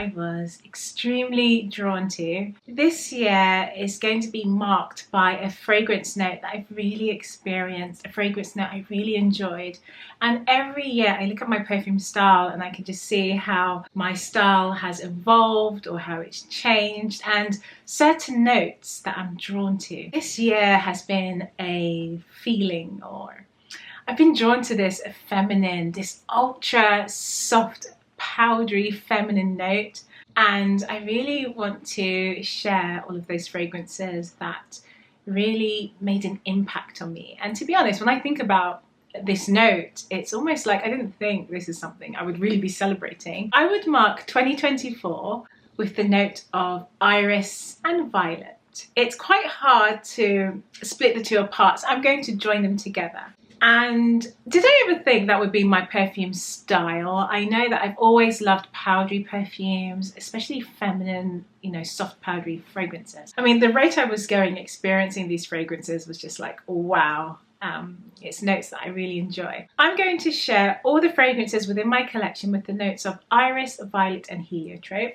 I was extremely drawn to. This year is going to be marked by a fragrance note that I've really experienced, a fragrance note I really enjoyed. And every year I look at my perfume style and I can just see how my style has evolved or how it's changed, and certain notes that I'm drawn to. This year has been a feeling, or I've been drawn to this feminine, this ultra soft, powdery feminine note, and I really want to share all of those fragrances that really made an impact on me. And to be honest, when I think about this note, it's almost like I didn't think this is something I would really be celebrating. I would mark 2024 with the note of iris and violet. It's quite hard to split the two apart, so I'm going to join them together. And did I ever think that would be my perfume style? I know that I've always loved powdery perfumes, especially feminine, you know, soft powdery fragrances. I mean, the rate I was going experiencing these fragrances was just like, wow. It's notes that I really enjoy. I'm going to share all the fragrances within my collection with the notes of iris, violet and heliotrope.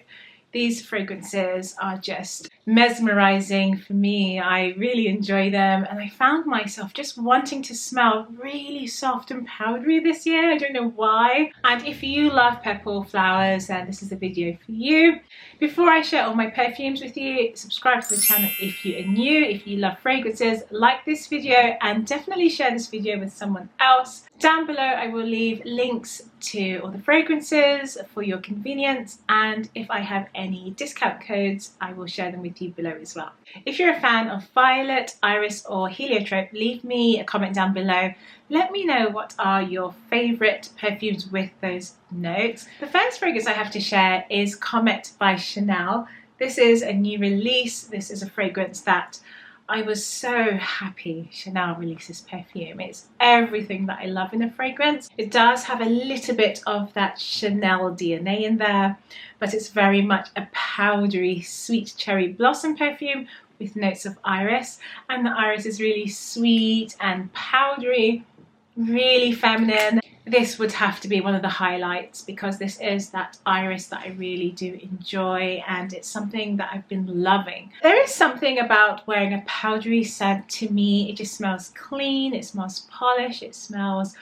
These fragrances are just mesmerizing for me. I really enjoy them, and I found myself just wanting to smell really soft and powdery this year. I don't know why. And if you love purple flowers, then this is the video for you. Before I share all my perfumes with you, subscribe to the channel if you are new. If you love fragrances, like this video and definitely share this video with someone else. Down below I will leave links to all the fragrances for your convenience, and if I have any discount codes I will share them with you below as well. If you're a fan of violet, iris or heliotrope, leave me a comment down below. Let me know what are your favourite perfumes with those notes. The first fragrance I have to share is Comete by Chanel. This is a new release. This is a fragrance that I was so happy Chanel releases perfume. It's everything that I love in a fragrance. It does have a little bit of that Chanel DNA in there, but it's very much a powdery sweet cherry blossom perfume with notes of iris, and the iris is really sweet and powdery, really feminine. This would have to be one of the highlights because this is that iris that I really do enjoy, and it's something that I've been loving. There is something about wearing a powdery scent to me. It just smells clean, it smells polished, it smells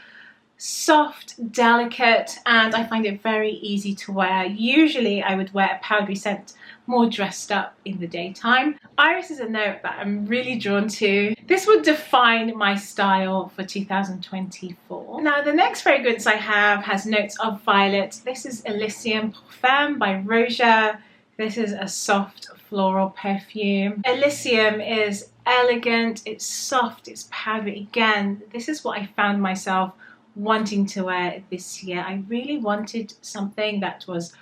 soft, delicate, and I find it very easy to wear. Usually I would wear a powdery scent more dressed up in the daytime. Iris is a note that I'm really drawn to. This would define my style for 2024. Now the next fragrance I have has notes of violet. This is Elysium Perfume by Roja. This is a soft floral perfume. Elysium is elegant, it's soft, it's powdery. Again, this is what I found myself wanting to wear this year. I really wanted something that was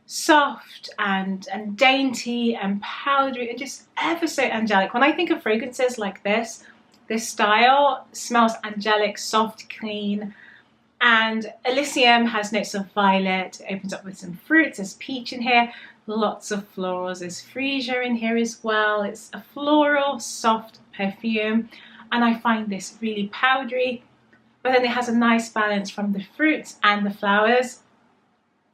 soft and dainty and powdery and just ever so angelic. When I think of fragrances like this style smells angelic, soft, clean. And Elysium has notes of violet. It opens up with some fruits. There's peach in here, lots of florals. There's freesia in here as well. It's a floral, soft perfume, and I find this really powdery, but then it has a nice balance from the fruits and the flowers.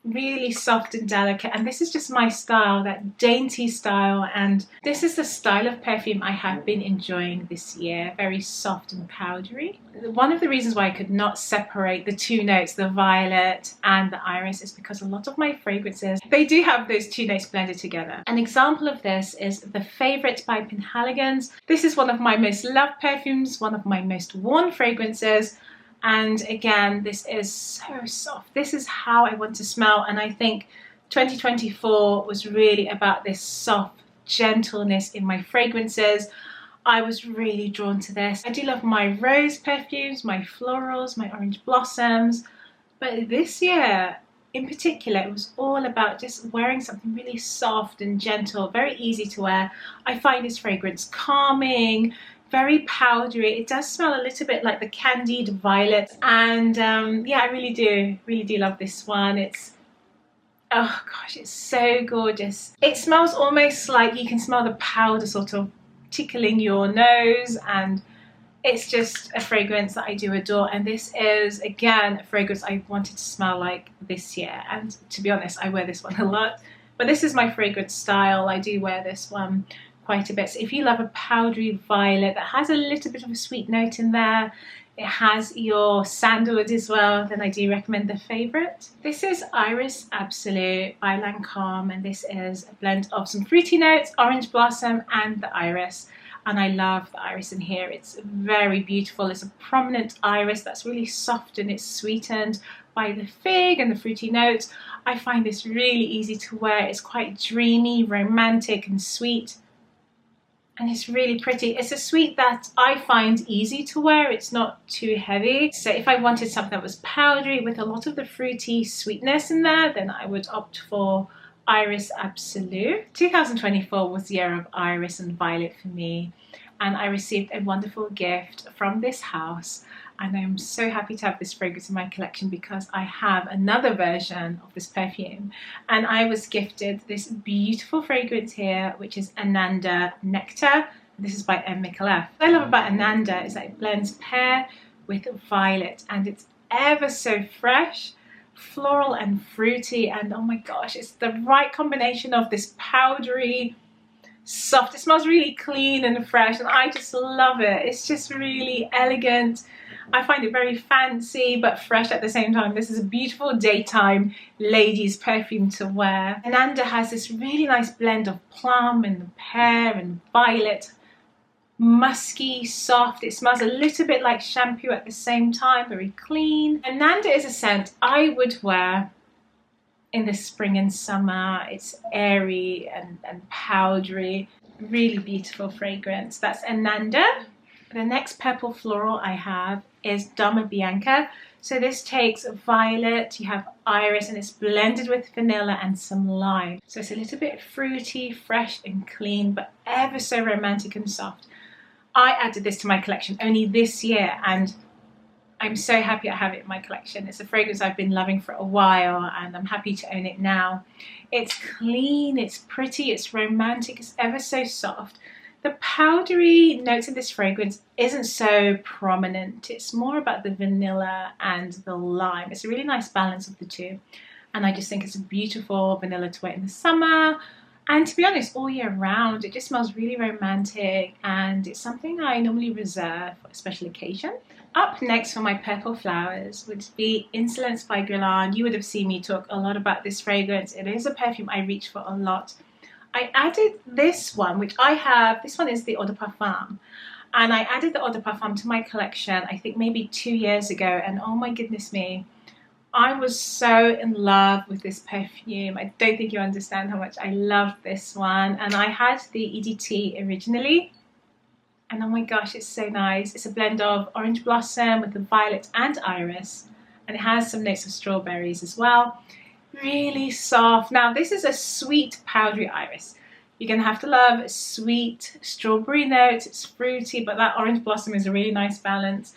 Really soft and delicate, and this is just my style, that dainty style, and this is the style of perfume I have been enjoying this year. Very soft and powdery. One of the reasons why I could not separate the two notes, the violet and the iris, is because a lot of my fragrances, they do have those two notes blended together. An example of this is The Favourite by Penhaligon's. This is one of my most loved perfumes, one of my most worn fragrances. And again, this is so soft. This is how I want to smell, and I think 2024 was really about this soft gentleness in my fragrances. I was really drawn to this. I do love my rose perfumes, my florals, my orange blossoms, but this year in particular it was all about just wearing something really soft and gentle, very easy to wear. I find this fragrance calming, very powdery. It does smell a little bit like the candied violet, and yeah, I really do love this one. It's, oh gosh, it's so gorgeous. It smells almost like you can smell the powder sort of tickling your nose, and it's just a fragrance that I do adore. And this is again a fragrance I wanted to smell like this year, and to be honest I wear this one a lot but this is my fragrance style. I do wear this one quite a bit. So if you love a powdery violet that has a little bit of a sweet note in there, it has your sandalwood as well, then I do recommend the favourite. This is Iris Absolute by Lancome, and this is a blend of some fruity notes, orange blossom and the iris. And I love the iris in here. It's very beautiful. It's a prominent iris that's really soft and it's sweetened by the fig and the fruity notes. I find this really easy to wear. It's quite dreamy, romantic and sweet. And it's really pretty. It's a suite that I find easy to wear. It's not too heavy. So if I wanted something that was powdery with a lot of the fruity sweetness in there, then I would opt for Iris Absolu. 2024 was the year of iris and violet for me. And I received a wonderful gift from this house. And I'm so happy to have this fragrance in my collection because I have another version of this perfume. And I was gifted this beautiful fragrance here, which is ANANDA Nectar. This is by M.MICALLEF. What I love about ANANDA is that it blends pear with violet and it's ever so fresh, floral and fruity. And oh my gosh, it's the right combination of this powdery, soft. It smells really clean and fresh and I just love it. It's just really elegant. I find it very fancy but fresh at the same time. This is a beautiful daytime ladies perfume to wear. ANANDA has this really nice blend of plum and pear and violet. Musky, soft. It smells a little bit like shampoo at the same time, very clean. ANANDA is a scent I would wear in the spring and summer. It's airy and powdery. Really beautiful fragrance. That's ANANDA. The next purple floral I have is Dama Bianca. So this takes violet, you have iris, and it's blended with vanilla and some lime. So it's a little bit fruity, fresh and clean, but ever so romantic and soft. I added this to my collection only this year and I'm so happy I have it in my collection. It's a fragrance I've been loving for a while and I'm happy to own it now. It's clean, it's pretty, it's romantic, it's ever so soft. The powdery notes in this fragrance isn't so prominent. It's more about the vanilla and the lime. It's a really nice balance of the two. And I just think it's a beautiful vanilla to wear in the summer. And to be honest, all year round, it just smells really romantic. And it's something I normally reserve for a special occasion. Up next for my purple flowers would be Insolence by Guerlain. You would have seen me talk a lot about this fragrance. It is a perfume I reach for a lot. I added this one, which I have. This one is the Eau de Parfum. And I added the Eau de Parfum to my collection, I think maybe 2 years ago. And oh my goodness me, I was so in love with this perfume. I don't think you understand how much I love this one. And I had the EDT originally. And oh my gosh, it's so nice. It's a blend of orange blossom with the violet and iris. And it has some notes of strawberries as well. Really soft. Now this is a sweet powdery iris. You're going to have to love sweet strawberry notes. It's fruity, but that orange blossom is a really nice balance.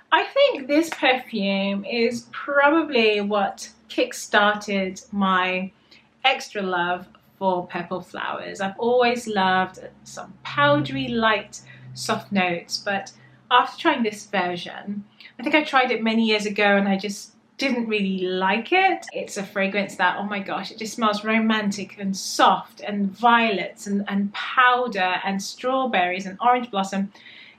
I think this perfume is probably what kick-started my extra love for purple flowers. I've always loved some powdery, light, soft notes, but after trying this version, I think I tried it many years ago and I just didn't really like it. It's a fragrance that, oh my gosh, it just smells romantic and soft and violets and powder and strawberries and orange blossom.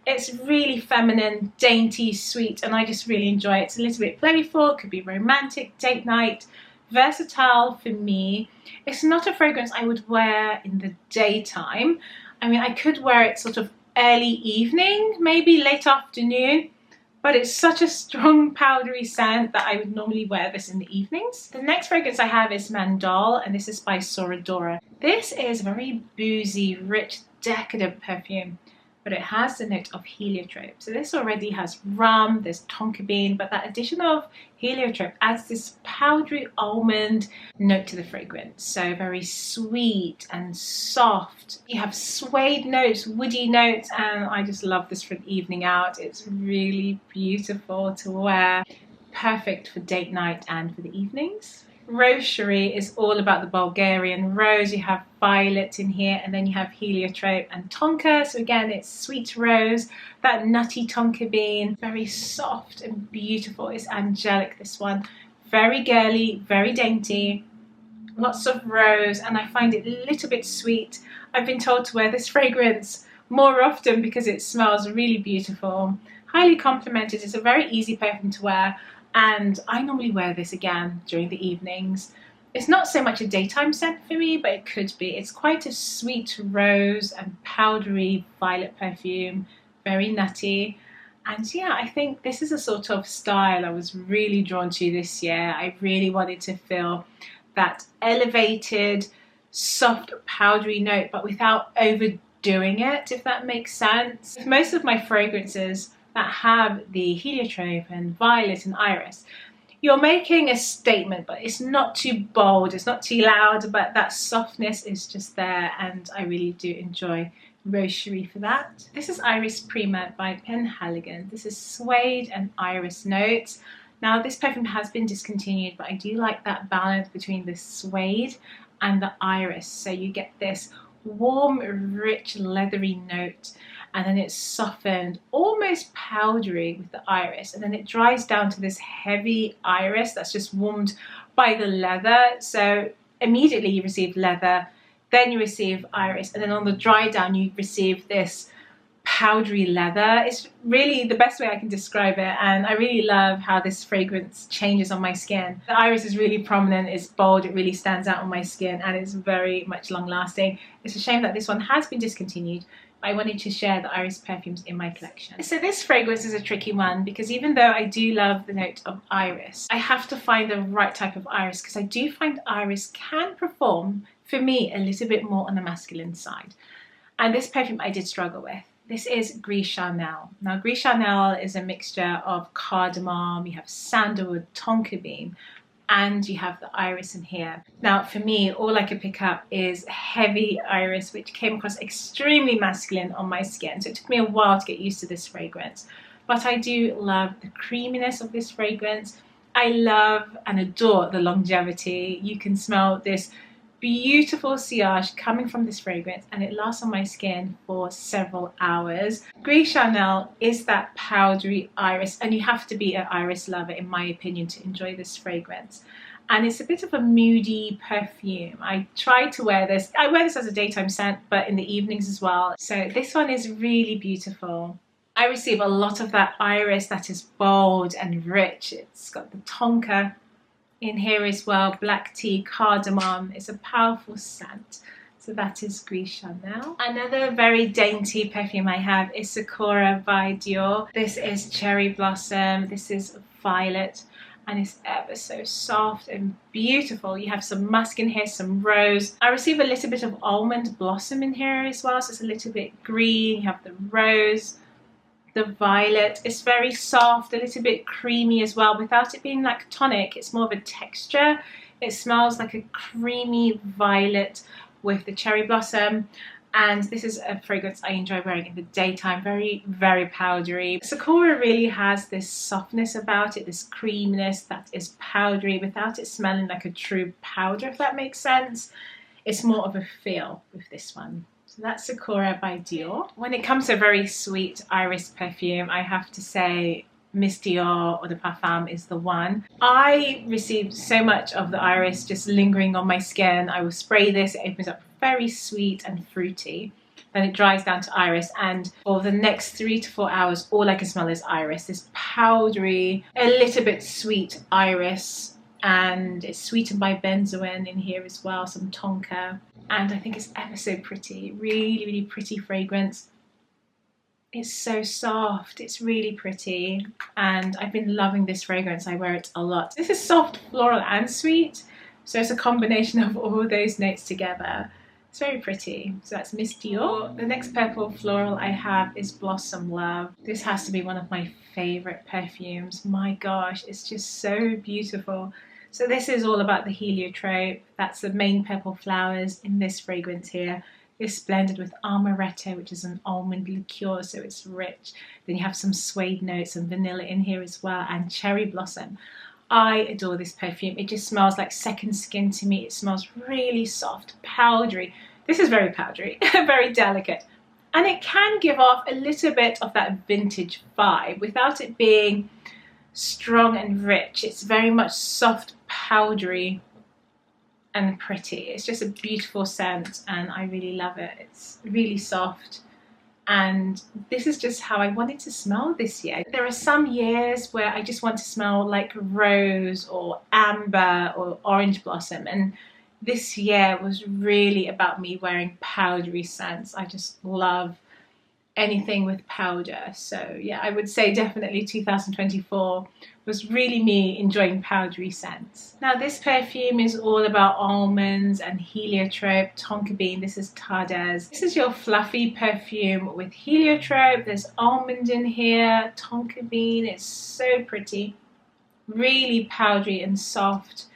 It's really feminine, dainty, sweet, and I just really enjoy it. It's a little bit playful, could be romantic, date night, versatile for me. It's not a fragrance I would wear in the daytime. I mean, I could wear it sort of early evening, maybe late afternoon, but it's such a strong powdery scent that I would normally wear this in the evenings. The next fragrance I have is Mandorle, and this is by Soradora. This is a very boozy, rich, decadent perfume, but it has the note of heliotrope. So this already has rum, there's tonka bean, but that addition of heliotrope adds this powdery almond note to the fragrance. So very sweet and soft. You have suede notes, woody notes, and I just love this for an evening out. It's really beautiful to wear. Perfect for date night and for the evenings. Rose Cherie is all about the Bulgarian rose. You have violet in here, and then you have heliotrope and tonka. So again, it's sweet rose, that nutty tonka bean, very soft and beautiful. It's angelic, this one. Very girly, very dainty. lots of rose, and I find it a little bit sweet. I've been told to wear this fragrance more often because it smells really beautiful. Highly complimented. It's a very easy perfume to wear, and I normally wear this again during the evenings. It's not so much a daytime scent for me, but it could be. It's quite a sweet rose and powdery violet perfume, very nutty. And yeah, I think this is a sort of style I was really drawn to this year. I really wanted to feel that elevated, soft, powdery note, but without overdoing it, if that makes sense. Most of my fragrances that have the heliotrope and violet and iris, you're making a statement, but it's not too bold, it's not too loud, but that softness is just there, and I really do enjoy Rose Cherie for that. This is Iris Prima by Penhaligon. This is suede and iris notes. Now this perfume has been discontinued, but I do like that balance between the suede and the iris. So you get this warm, rich, leathery note, and then it's softened, almost powdery with the iris, and then it dries down to this heavy iris that's just warmed by the leather. So immediately you receive leather, then you receive iris, and then on the dry down you receive this powdery leather. It's really the best way I can describe it, and I really love how this fragrance changes on my skin. The iris is really prominent, it's bold, it really stands out on my skin, and it's very much long lasting. It's a shame that this one has been discontinued. I wanted to share the iris perfumes in my collection. So this fragrance is a tricky one because even though I do love the note of iris, I have to find the right type of iris, because I do find iris can perform for me a little bit more on the masculine side. And this perfume I did struggle with. This is Gris Charnel. Now Gris Charnel is a mixture of cardamom, you have sandalwood, tonka bean, and you have the iris in here. Now for me, all I could pick up is heavy iris, which came across extremely masculine on my skin. So it took me a while to get used to this fragrance. But I do love the creaminess of this fragrance. I love and adore the longevity. You can smell this beautiful sillage coming from this fragrance, and it lasts on my skin for several hours. Gris Charnel is that powdery iris, and you have to be an iris lover in my opinion to enjoy this fragrance. And it's a bit of a moody perfume. I try to wear this, I wear this as a daytime scent, but in the evenings as well. So this one is really beautiful. I receive a lot of that iris that is bold and rich. It's got the tonka in here as well, black tea, cardamom. It's a powerful scent. So that is Gris Charnel. Another very dainty perfume I have is SAKURA by Dior. This is cherry blossom, this is violet, and it's ever so soft and beautiful. You have some musk in here, some rose. I receive a little bit of almond blossom in here as well, so it's a little bit green. You have the rose, the violet. It's very soft, a little bit creamy as well, without it being like tonic. It's more of a texture. It smells like a creamy violet with the cherry blossom, and this is a fragrance I enjoy wearing in the daytime. Very, very powdery. SAKURA really has this softness about it, this creaminess that is powdery without it smelling like a true powder, if that makes sense. It's more of a feel with this one. So that's SAKURA by Dior. When it comes to a very sweet iris perfume, I have to say Miss Dior or the Parfum is the one. I received so much of the iris just lingering on my skin. I will spray this, it opens up very sweet and fruity. Then it dries down to iris, and for the next 3 to 4 hours, all I can smell is iris. This powdery, a little bit sweet iris, and it's sweetened by benzoin in here as well, some tonka. And I think it's ever so pretty. Really, really pretty fragrance. It's so soft, it's really pretty, and I've been loving this fragrance. I wear it a lot. This is soft, floral and sweet, so it's a combination of all those notes together. It's very pretty. So that's Miss Dior. The next purple floral I have is Blossom Love. This has to be one of my favorite perfumes. My gosh, it's just so beautiful. So this is all about the heliotrope. That's the main purple flowers in this fragrance here. It's blended with amaretto, which is an almond liqueur, so it's rich. Then you have some suede notes and vanilla in here as well, and cherry blossom. I adore this perfume. It just smells like second skin to me. It smells really soft, powdery. This is very powdery, very delicate. And it can give off a little bit of that vintage vibe without it being strong and rich. It's very much soft, powdery, and pretty. It's just a beautiful scent and I really love it. It's really soft. And this is just how I wanted to smell this year. There are some years where I just want to smell like rose or amber or orange blossom, and this year was really about me wearing powdery scents. I just love anything with powder. So yeah, I would say definitely 2024 was really me enjoying powdery scents. Now this perfume is all about almonds and heliotrope, tonka bean. This is TARDES. This is your fluffy perfume with heliotrope. There's almond in here, tonka bean. It's so pretty, really powdery and soft.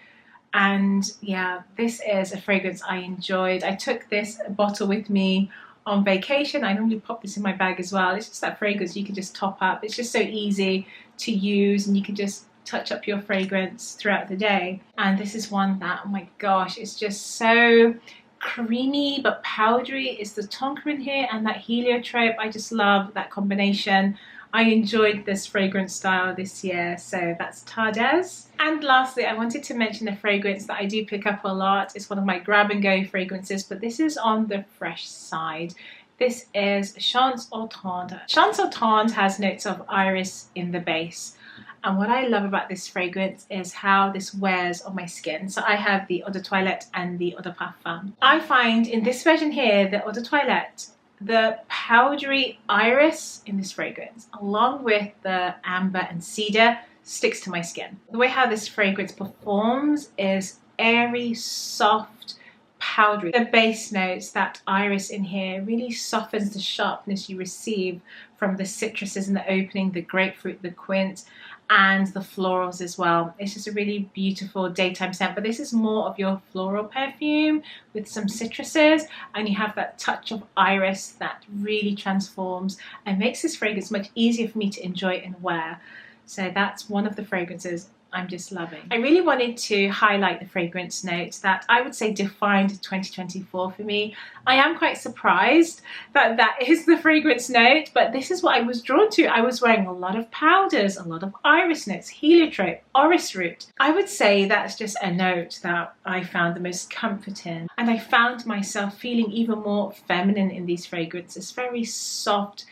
And yeah, this is a fragrance I enjoyed. I took this bottle with me on vacation. I normally pop this in my bag as well. It's just that fragrance you can just top up. It's just so easy to use and you can just touch up your fragrance throughout the day. And this is one that, oh my gosh, it's just so creamy but powdery. It's the tonka in here and that heliotrope. I just love that combination. I enjoyed this fragrance style this year, so that's TARDES. And lastly, I wanted to mention a fragrance that I do pick up a lot. It's one of my grab and go fragrances, but this is on the fresh side. This is Chance au Tendre. Chance au Tendre has notes of iris in the base. And what I love about this fragrance is how this wears on my skin. So I have the Eau de Toilette and the Eau de Parfum. I find in this version here, the Eau de Toilette, the powdery iris in this fragrance, along with the amber and cedar, sticks to my skin. The way how this fragrance performs is airy, soft, powdery. The base notes, that iris in here, really softens the sharpness you receive from the citruses in the opening, the grapefruit, the quince, and the florals as well. It's just a really beautiful daytime scent, but this is more of your floral perfume with some citruses, and you have that touch of iris that really transforms and makes this fragrance much easier for me to enjoy and wear. So that's one of the fragrances I'm just loving. I really wanted to highlight the fragrance notes that I would say defined 2024 for me. I am quite surprised that that is the fragrance note, but this is what I was drawn to. I was wearing a lot of powders, a lot of iris notes, heliotrope, orris root. I would say that's just a note that I found the most comforting, and I found myself feeling even more feminine in these fragrances. Very soft,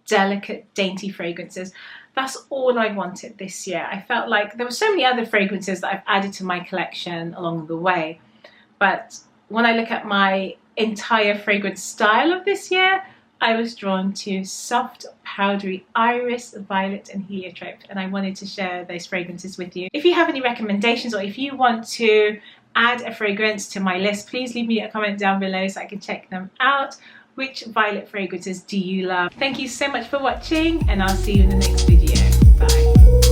delicate, dainty fragrances. That's all I wanted this year. I felt like there were so many other fragrances that I've added to my collection along the way. But when I look at my entire fragrance style of this year, I was drawn to soft, powdery iris, violet, and heliotrope. And I wanted to share those fragrances with you. If you have any recommendations, or if you want to add a fragrance to my list, please leave me a comment down below so I can check them out. Which violet fragrances do you love? Thank you so much for watching, and I'll see you in the next video. Bye.